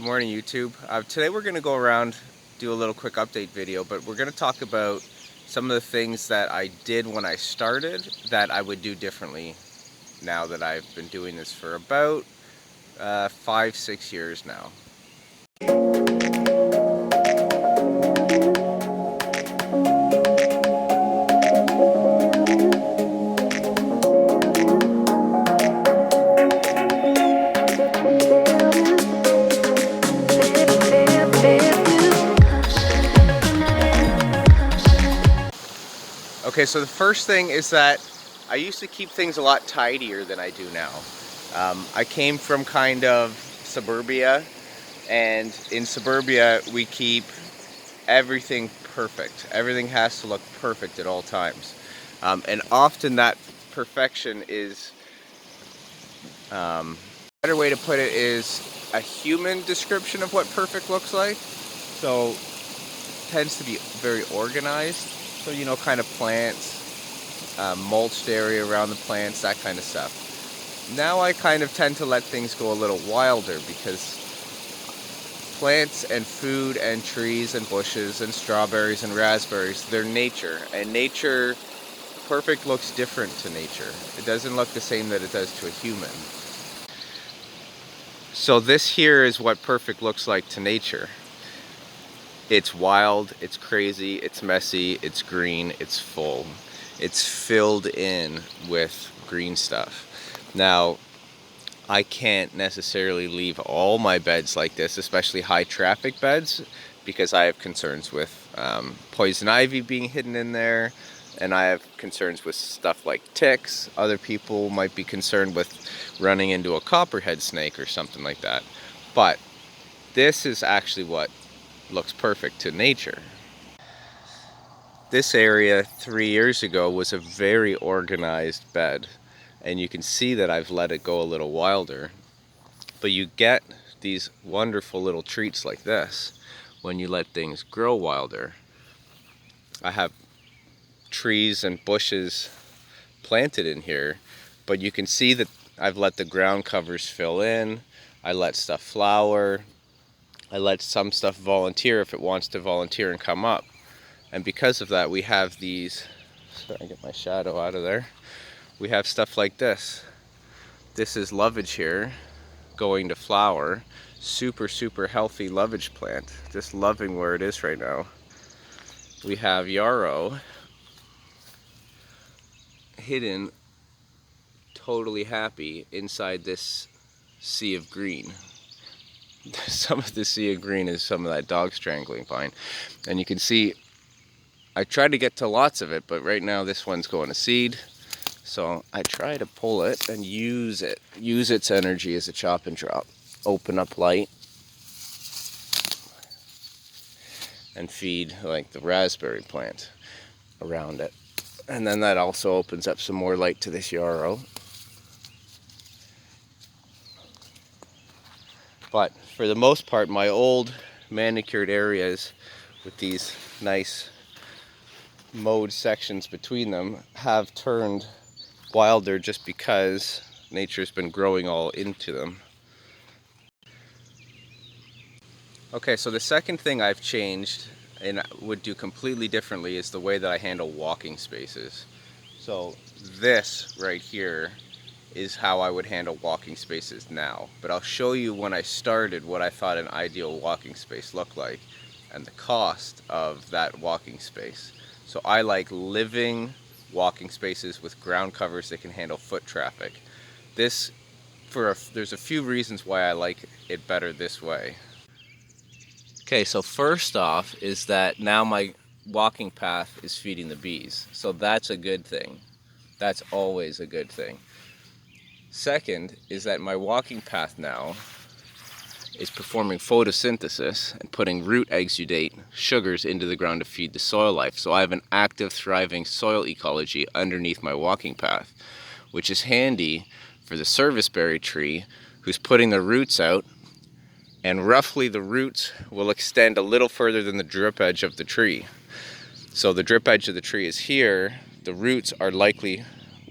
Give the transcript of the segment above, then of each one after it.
Good morning, YouTube. Today we're going to go around, do a little quick update video, but we're going to talk about some of the things that I did when I started that I would do differently now that I've been doing this for about 5-6 years now. Okay, so the first thing is that I used to keep things a lot tidier than I do now. I came from kind of suburbia, and in suburbia we keep everything perfect. Everything has to look perfect at all times. And often that perfection is, a better way to put it is a human description of what perfect looks like. So it tends to be very organized. So, you know, kind of plants, mulched area around the plants, that kind of stuff. Now I kind of tend to let things go a little wilder because plants and food and trees and bushes and strawberries and raspberries, they're nature. And nature, perfect looks different to nature. It doesn't look the same that it does to a human. So this here is what perfect looks like to nature. It's wild, it's crazy, it's messy, it's green, it's full. It's filled in with green stuff. Now, I can't necessarily leave all my beds like this, especially high traffic beds, because I have concerns with poison ivy being hidden in there, and I have concerns with stuff like ticks. Other people might be concerned with running into a copperhead snake or something like that. But this is actually what looks perfect to nature. This area 3 years ago was a very organized bed, and you can see that I've let it go a little wilder. But you get these wonderful little treats like this when you let things grow wilder. I have trees and bushes planted in here, but you can see that I've let the ground covers fill in. I let stuff flower. I let some stuff volunteer if it wants to volunteer and come up. And because of that, we have these, sorry, I get my shadow out of there. We have stuff like this. This is lovage here, going to flower. Super, super healthy lovage plant. Just loving where it is right now. We have yarrow, hidden, totally happy inside this sea of green. Some of the sea of green is some of that dog strangling vine. And you can see, I try to get to lots of it, but right now this one's going to seed. So I try to pull it and use its energy as a chop and drop. Open up light and feed like the raspberry plant around it. And then that also opens up some more light to this yarrow. But for the most part, my old manicured areas with these nice mowed sections between them have turned wilder just because nature's been growing all into them. Okay, so the second thing I've changed and would do completely differently is the way that I handle walking spaces. So this right here is how I would handle walking spaces now. But I'll show you when I started what I thought an ideal walking space looked like and the cost of that walking space. So I like living walking spaces with ground covers that can handle foot traffic. There's a few reasons why I like it better this way. Okay, so first off is that now my walking path is feeding the bees. So that's a good thing. That's always a good thing. Second is that my walking path now is performing photosynthesis and putting root exudate sugars into the ground to feed the soil life. So I have an active, thriving soil ecology underneath my walking path, which is handy for the serviceberry tree who's putting the roots out, and roughly the roots will extend a little further than the drip edge of the tree. So the drip edge of the tree is here. The roots are likely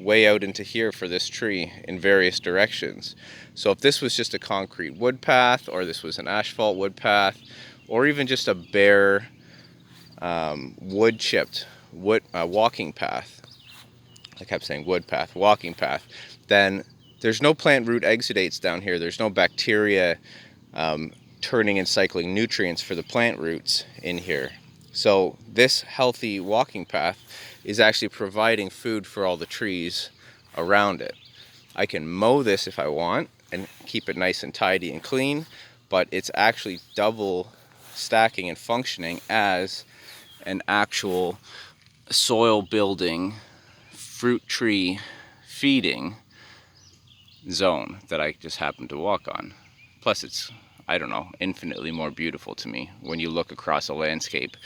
way out into here for this tree in various directions. So if this was just a concrete wood path, or this was an asphalt wood path, or even just a bare wood chipped walking path, I kept saying wood path, walking path, then there's no plant root exudates down here. There's no bacteria turning and cycling nutrients for the plant roots in here. So this healthy walking path is actually providing food for all the trees around it. I can mow this if I want and keep it nice and tidy and clean, but it's actually double stacking and functioning as an actual soil building, fruit tree feeding zone that I just happen to walk on. Plus it's, I don't know, infinitely more beautiful to me when you look across a landscape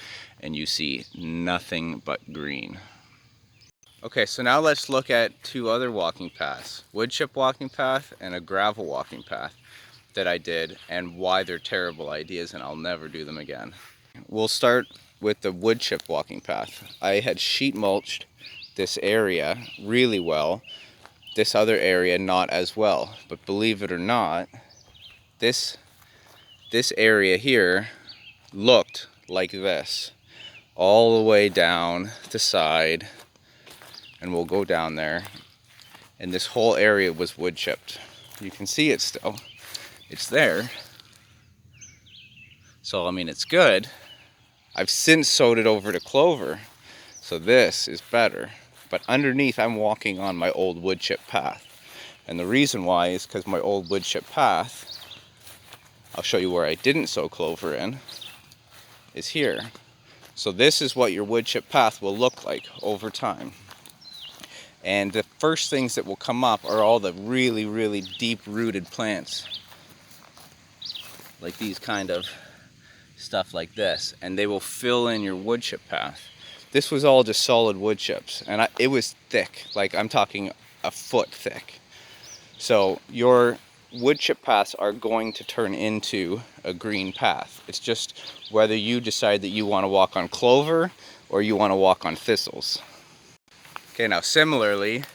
and you see nothing but green. Okay, so now let's look at two other walking paths, wood chip walking path and a gravel walking path that I did, and why they're terrible ideas and I'll never do them again. We'll start with the wood chip walking path. I had sheet mulched this area really well, this other area not as well, but believe it or not, this area here looked like this all the way down the side, and we'll go down there, and this whole area was wood chipped. You can see it still, it's there. So I mean, it's good. I've since sowed it over to clover, so this is better, but underneath I'm walking on my old wood chip path, and the reason why is because my old wood chip path, I'll show you where I didn't sow clover in, is here. So this is what your wood chip path will look like over time. And the first things that will come up are all the really, really deep rooted plants. Like these kind of stuff like this. And they will fill in your wood chip path. This was all just solid wood chips. And it was thick, like I'm talking a foot thick. So your wood chip paths are going to turn into a green path. It's just whether you decide that you want to walk on clover or you want to walk on thistles. Okay, now similarly,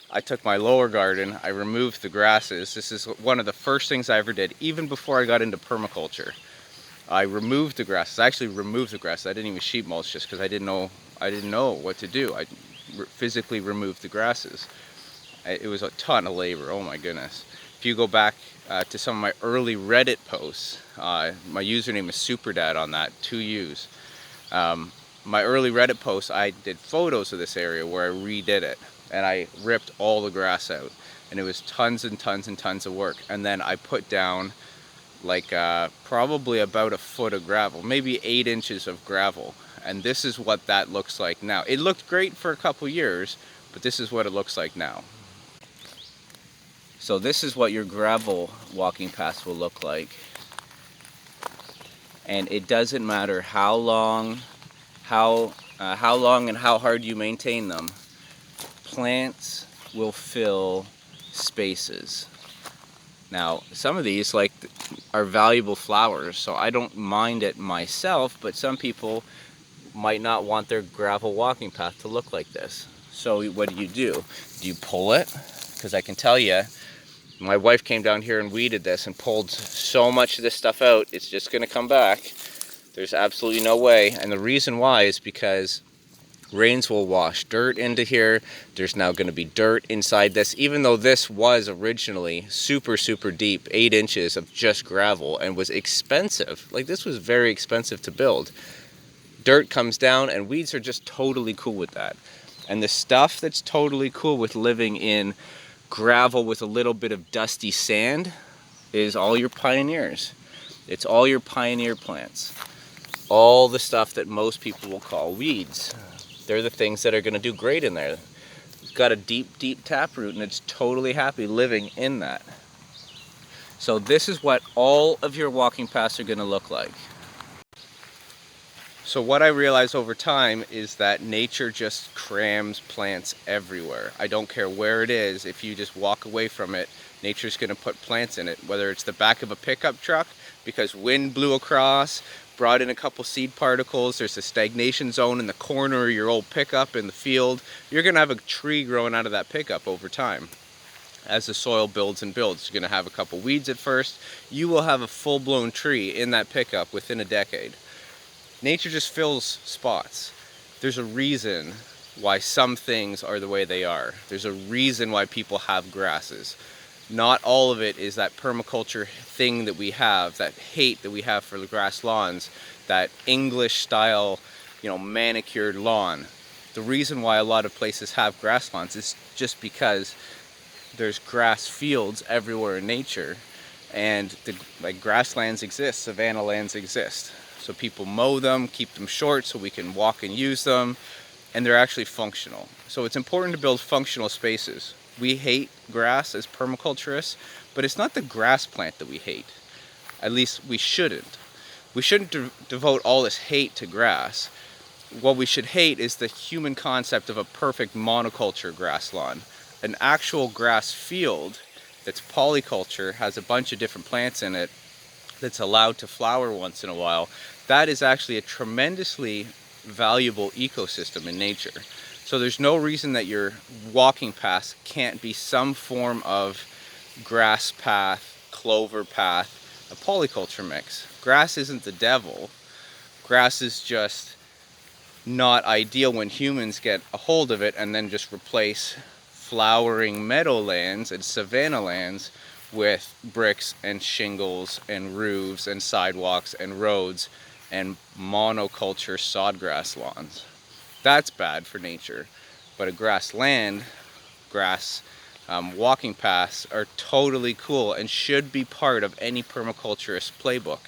I took my lower garden, I removed the grasses. This is one of the first things I ever did, even before I got into permaculture. I removed the grasses. I actually removed the grasses. I didn't even sheet mulch just because I didn't know what to do. I physically removed the grasses. It was a ton of labor, oh my goodness. If you go back to some of my early Reddit posts, my username is SuperDad on that, 2 U's. My early Reddit posts, I did photos of this area where I redid it, and I ripped all the grass out, and it was tons and tons and tons of work. And then I put down like probably about a foot of gravel, maybe 8 inches of gravel, and this is what that looks like now. It looked great for a couple years, but this is what it looks like now. So this is what your gravel walking paths will look like, and it doesn't matter how long and how hard you maintain them. Plants will fill spaces. Now, some of these are valuable flowers, so I don't mind it myself, but some people might not want their gravel walking path to look like this. So what do? Do you pull it? Because I can tell you, my wife came down here and weeded this and pulled so much of this stuff out, it's just going to come back. There's absolutely no way, and the reason why is because rains will wash dirt into here. There's now going to be dirt inside this, even though this was originally super, super deep, 8 inches of just gravel, and was expensive. Like, this was very expensive to build. Dirt comes down, and weeds are just totally cool with that. And the stuff that's totally cool with living in gravel with a little bit of dusty sand is all your pioneers. It's all your pioneer plants. All the stuff that most people will call weeds. They're the things that are going to do great in there. It's got a deep, deep taproot, and it's totally happy living in that. So this is what all of your walking paths are going to look like. So what I realized over time is that nature just crams plants everywhere. I don't care where it is. If you just walk away from it, nature's going to put plants in it, whether it's the back of a pickup truck because wind blew across, brought in a couple seed particles, there's a stagnation zone in the corner of your old pickup in the field, you're going to have a tree growing out of that pickup over time. As the soil builds and builds, you're going to have a couple weeds at first. You will have a full-blown tree in that pickup within a decade. Nature just fills spots. There's a reason why some things are the way they are. There's a reason why people have grasses. Not all of it is that permaculture thing that we have, that hate that we have for the grass lawns, that English style, manicured lawn. The reason why a lot of places have grass lawns is just because there's grass fields everywhere in nature, and grasslands exist, savanna lands exist. So people mow them, keep them short so we can walk and use them, and they're actually functional. So it's important to build functional spaces. We hate grass as permaculturists, but it's not the grass plant that we hate. At least we shouldn't. We shouldn't devote all this hate to grass. What we should hate is the human concept of a perfect monoculture grass lawn. An actual grass field that's polyculture, has a bunch of different plants in it, that's allowed to flower once in a while, that is actually a tremendously valuable ecosystem in nature. So there's no reason that your walking path can't be some form of grass path, clover path, a polyculture mix. Grass isn't the devil. Grass is just not ideal when humans get a hold of it and then just replace flowering meadowlands and savanna lands with bricks and shingles and roofs and sidewalks and roads and monoculture sodgrass lawns. That's bad for nature. But a grassland, walking paths are totally cool and should be part of any permaculturist playbook.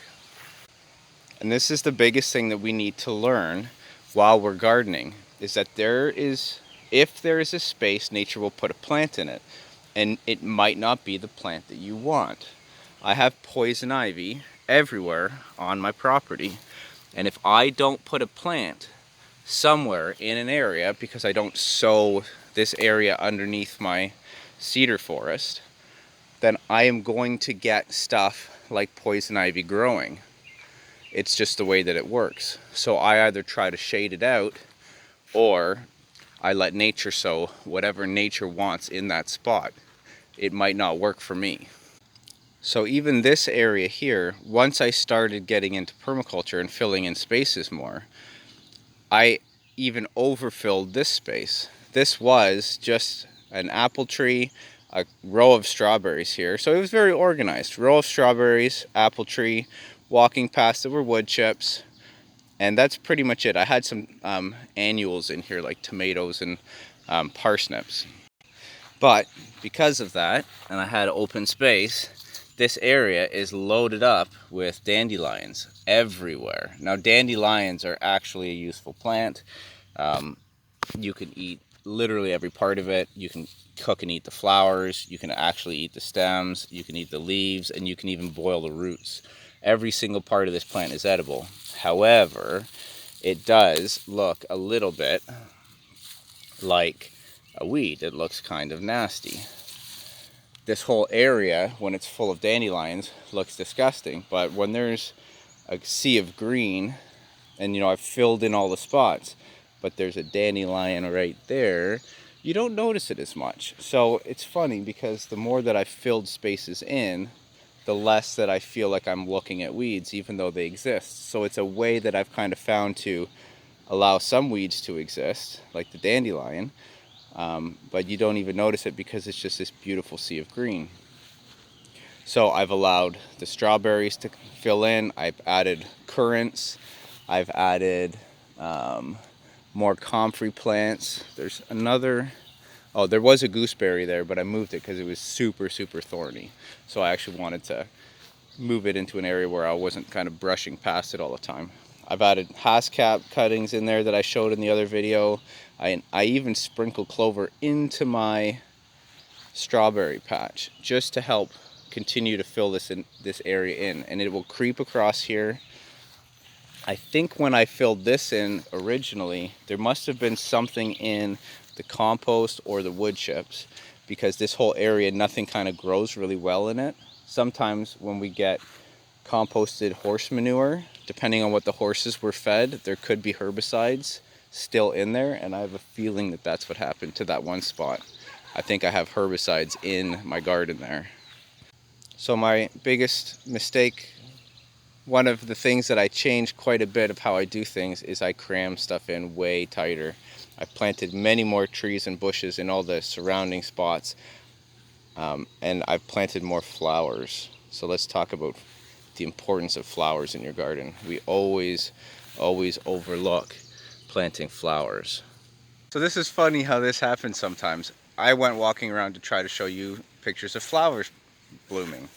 And this is the biggest thing that we need to learn while we're gardening, is that if there is a space, nature will put a plant in it. And it might not be the plant that you want. I have poison ivy everywhere on my property. And if I don't put a plant somewhere in an area, because I don't sow this area underneath my cedar forest, then I am going to get stuff like poison ivy growing. It's just the way that it works. So I either try to shade it out, or I let nature sow whatever nature wants in that spot. It might not work for me. So even this area here, once I started getting into permaculture and filling in spaces more, I even overfilled this space. This was just an apple tree, a row of strawberries here. So it was very organized. Row of strawberries, apple tree, walking past there were wood chips, and that's pretty much it. I had some annuals in here like tomatoes and parsnips. But because of that, and I had open space, this area is loaded up with dandelions everywhere. Now, dandelions are actually a useful plant. You can eat literally every part of it. You can cook and eat the flowers. You can actually eat the stems. You can eat the leaves, and you can even boil the roots. Every single part of this plant is edible. However, it does look a little bit like a weed. It looks kind of nasty. This whole area, when it's full of dandelions, looks disgusting. But when there's a sea of green, and I've filled in all the spots, but there's a dandelion right there, you don't notice it as much. So it's funny, because the more that I've filled spaces in, the less that I feel like I'm looking at weeds, even though they exist. So it's a way that I've kind of found to allow some weeds to exist, like the dandelion, but you don't even notice it because it's just this beautiful sea of green. So I've allowed the strawberries to fill in. I've added currants. I've added more comfrey plants. There's another, there was a gooseberry there, but I moved it because it was super, super thorny. So I actually wanted to move it into an area where I wasn't kind of brushing past it all the time. I've added hascap cuttings in there that I showed in the other video. I even sprinkle clover into my strawberry patch just to help continue to fill this area in, and it will creep across here. I think when I filled this in originally, there must have been something in the compost or the wood chips, because this whole area, nothing kind of grows really well in it. Sometimes when we get composted horse manure, depending on what the horses were fed, there could be herbicides still in there, and I have a feeling that that's what happened to that one spot. I think I have herbicides in my garden there. So my biggest mistake, one of the things that I changed quite a bit of how I do things, is I cram stuff in way tighter. I planted many more trees and bushes in all the surrounding spots, and I've planted more flowers. So let's talk about the importance of flowers in your garden. We always overlook planting flowers. So this is funny how this happens sometimes. I went walking around to try to show you pictures of flowers blooming.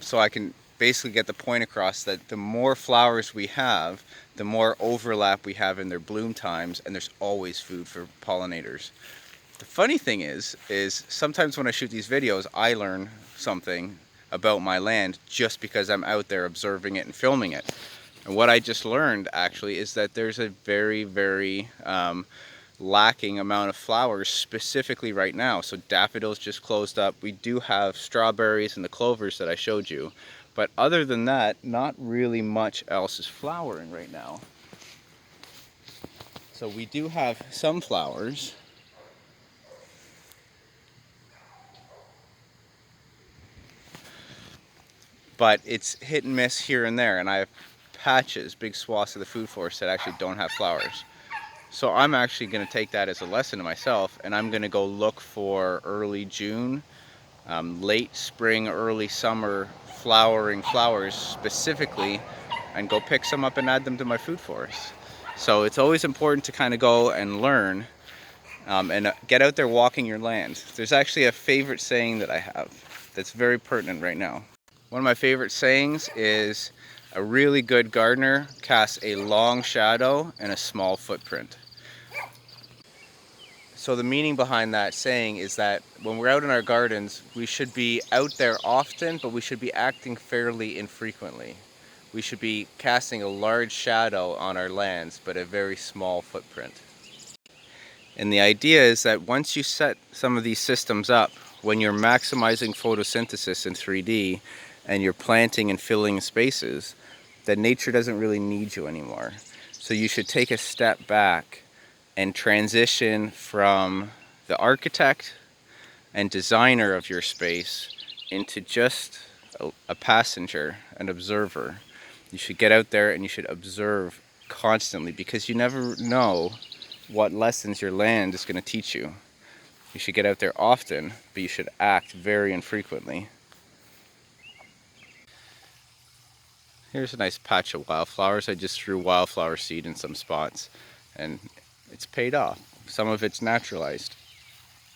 So I can basically get the point across that the more flowers we have, the more overlap we have in their bloom times, and there's always food for pollinators. The funny thing is sometimes when I shoot these videos, I learn something about my land just because I'm out there observing it and filming it. And what I just learned actually is that there's a very lacking amount of flowers specifically right now. So daffodils just closed up. We do have strawberries and the clovers that I showed you. But other than that, not really much else is flowering right now. So we do have some flowers. But it's hit and miss here and there, and I have patches, big swaths of the food forest that actually don't have flowers. So I'm actually going to take that as a lesson to myself, and I'm going to go look for early June, late spring, early summer flowering flowers specifically, and go pick some up and add them to my food forest. So it's always important to kind of go and learn, and get out there walking your land. There's actually a favorite saying that I have that's very pertinent right now. One of my favorite sayings is, a really good gardener casts a long shadow and a small footprint. So the meaning behind that saying is that when we're out in our gardens, we should be out there often, but we should be acting fairly infrequently. We should be casting a large shadow on our lands, but a very small footprint. And the idea is that once you set some of these systems up, when you're maximizing photosynthesis in 3D, and you're planting and filling spaces, that nature doesn't really need you anymore. So you should take a step back and transition from the architect and designer of your space into just a passenger, an observer. You should get out there and you should observe constantly, because you never know what lessons your land is going to teach you. You should get out there often, but you should act very infrequently. Here's a nice patch of wildflowers. I just threw wildflower seed in some spots, and it's paid off. Some of it's naturalized.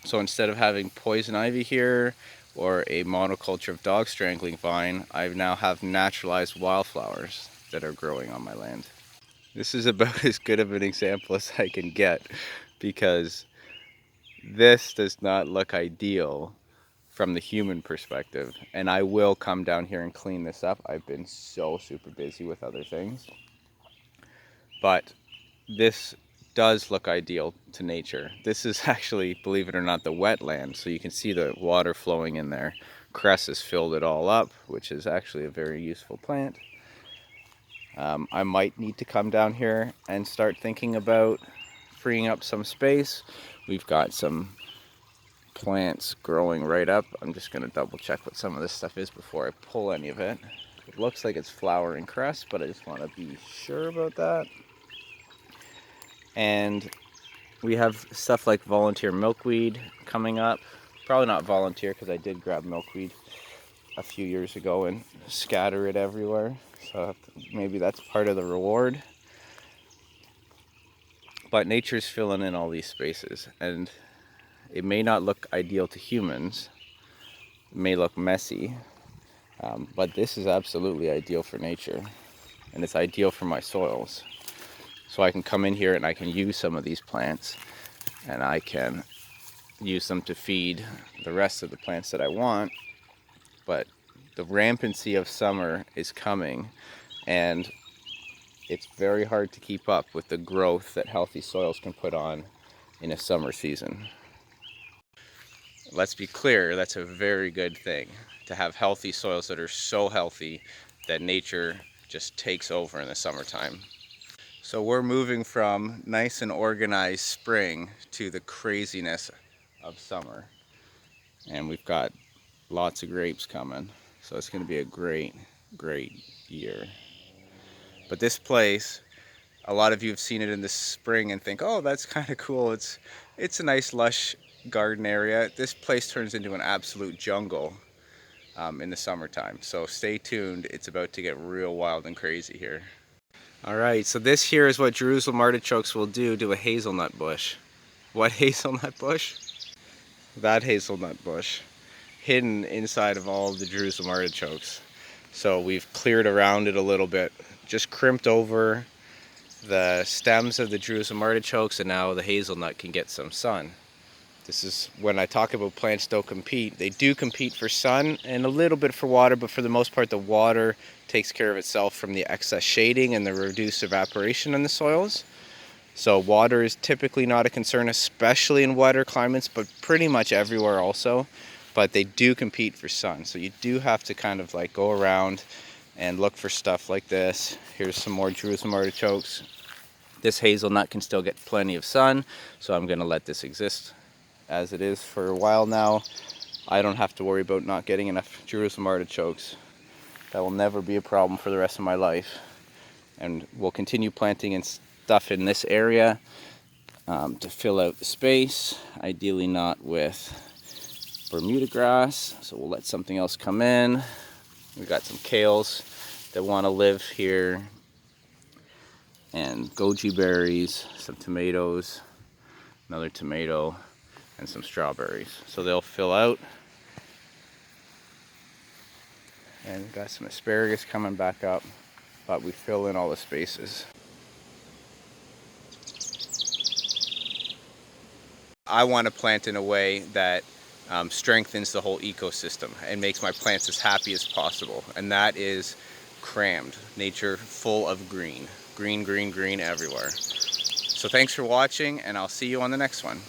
So instead of having poison ivy here or a monoculture of dog strangling vine, I now have naturalized wildflowers that are growing on my land. This is about as good of an example as I can get, because this does not look ideal from the human perspective, and I will come down here and clean this up. I've been so super busy with other things, but this does look ideal to nature. This is actually, believe it or not, the wetland, so you can see the water flowing in there. Cress has filled it all up, which is actually a very useful plant. I might need to come down here and start thinking about freeing up some space. We've got some plants growing right up. I'm just going to double check what some of this stuff is before I pull any of it. It looks like it's flowering cress, but I just want to be sure about that. And we have stuff like volunteer milkweed coming up. Probably not volunteer, because I did grab milkweed a few years ago and scatter it everywhere. So maybe that's part of the reward. But nature's filling in all these spaces, and it may not look ideal to humans. It may look messy, but this is absolutely ideal for nature, and it's ideal for my soils. So I can come in here and I can use some of these plants, and I can use them to feed the rest of the plants that I want. But the rampancy of summer is coming, and it's very hard to keep up with the growth that healthy soils can put on in a summer season. Let's be clear, that's a very good thing, to have healthy soils that are so healthy that nature just takes over in the summertime. So we're moving from nice and organized spring to the craziness of summer. And we've got lots of grapes coming. So it's going to be a great, great year. But this place, a lot of you have seen it in the spring and think, oh, that's kind of cool. It's a nice lush garden area. This place turns into an absolute jungle in the summertime. So stay tuned. It's about to get real wild and crazy here. All right, so this here is what Jerusalem artichokes will do to a hazelnut bush. What hazelnut bush? That hazelnut bush, hidden inside of all of the Jerusalem artichokes. So we've cleared around it a little bit, just crimped over the stems of the Jerusalem artichokes, and now the hazelnut can get some sun. This is when I talk about plants don't compete. They do compete for sun and a little bit for water, but for the most part the water takes care of itself from the excess shading and the reduced evaporation in the soils. So water is typically not a concern, especially in wetter climates, but pretty much everywhere also. But they do compete for sun. So you do have to kind of like go around and look for stuff like this. Here's some more Jerusalem artichokes. This hazelnut can still get plenty of sun, so I'm gonna let this exist as it is for a while now. I don't have to worry about not getting enough Jerusalem artichokes. That will never be a problem for the rest of my life. And we'll continue planting and stuff in this area to fill out the space, ideally not with Bermuda grass, so we'll let something else come in. We've got some kales that want to live here, and goji berries, some tomatoes, another tomato, and some strawberries. So they'll fill out. And we've got some asparagus coming back up, but we fill in all the spaces. I want to plant in a way that strengthens the whole ecosystem and makes my plants as happy as possible. And that is crammed, nature full of green. Green, green, green everywhere. So thanks for watching, and I'll see you on the next one.